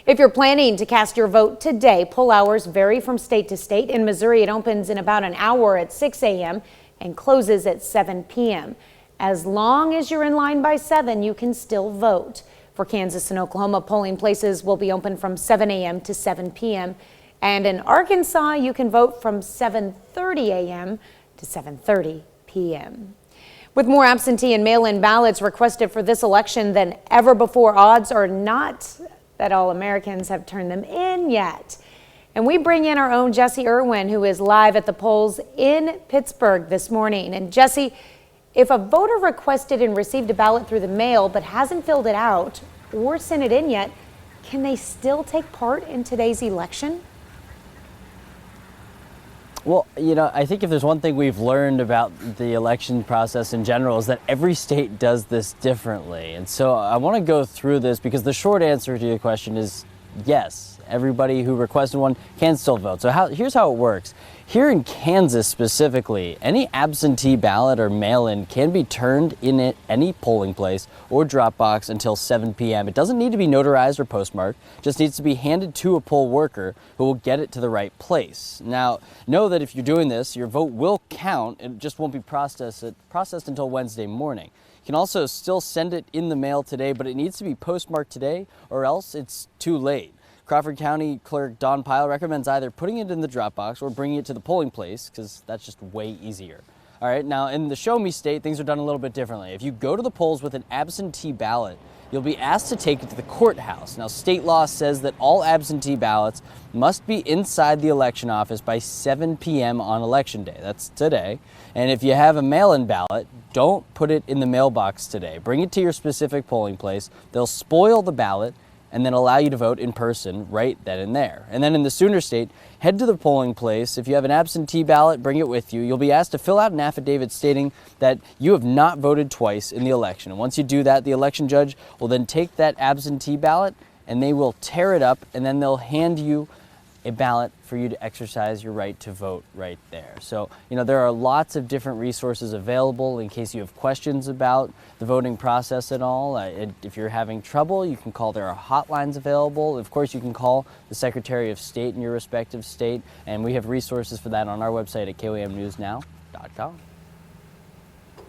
If you're planning to cast your vote today, poll hours vary from state to state. In Missouri, it opens in about an hour at 6 a.m. and closes at 7 p.m. As long as you're in line by 7, you can still vote. For Kansas and Oklahoma, polling places will be open from 7 a.m. to 7 p.m. And in Arkansas, you can vote from 7:30 a.m. to 7:30 p.m. With more absentee and mail-in ballots requested for this election than ever before, odds are not that all Americans have turned them in yet. And we bring in our own Jesse Irwin, who is live at the polls in Pittsburgh this morning. And Jesse, if a voter requested and received a ballot through the mail but hasn't filled it out or sent it in yet, can they still take part in today's election? Well, I think if there's one thing we've learned about the election process in general is that every state does this differently. And so I want to go through this because the short answer to your question is yes. Everybody who requested one can still vote. So here's how it works. Here in Kansas specifically, any absentee ballot or mail-in can be turned in at any polling place or drop box until 7 p.m. It doesn't need to be notarized or postmarked, just needs to be handed to a poll worker who will get it to the right place. Now, know that if you're doing this, your vote will count. It just won't be processed until Wednesday morning. You can also still send it in the mail today, but it needs to be postmarked today or else it's too late. Crawford County Clerk Don Pyle recommends either putting it in the drop box or bringing it to the polling place because that's just way easier. All right, now in the Show Me state, things are done a little bit differently. If you go to the polls with an absentee ballot, you'll be asked to take it to the courthouse. Now, state law says that all absentee ballots must be inside the election office by 7 p.m. on election day. That's today. And if you have a mail-in ballot, don't put it in the mailbox today. Bring it to your specific polling place. They'll spoil the ballot and then allow you to vote in person right then and there. And then in the Sooner State, head to the polling place. If you have an absentee ballot, bring it with you. You'll be asked to fill out an affidavit stating that you have not voted twice in the election. And once you do that, the election judge will then take that absentee ballot and they will tear it up and then they'll hand you a ballot for you to exercise your right to vote right there. So, there are lots of different resources available in case you have questions about the voting process at all. If you're having trouble, you can call. There are hotlines available. Of course, you can call the Secretary of State in your respective state, and we have resources for that on our website at KOAMnewsnow.com.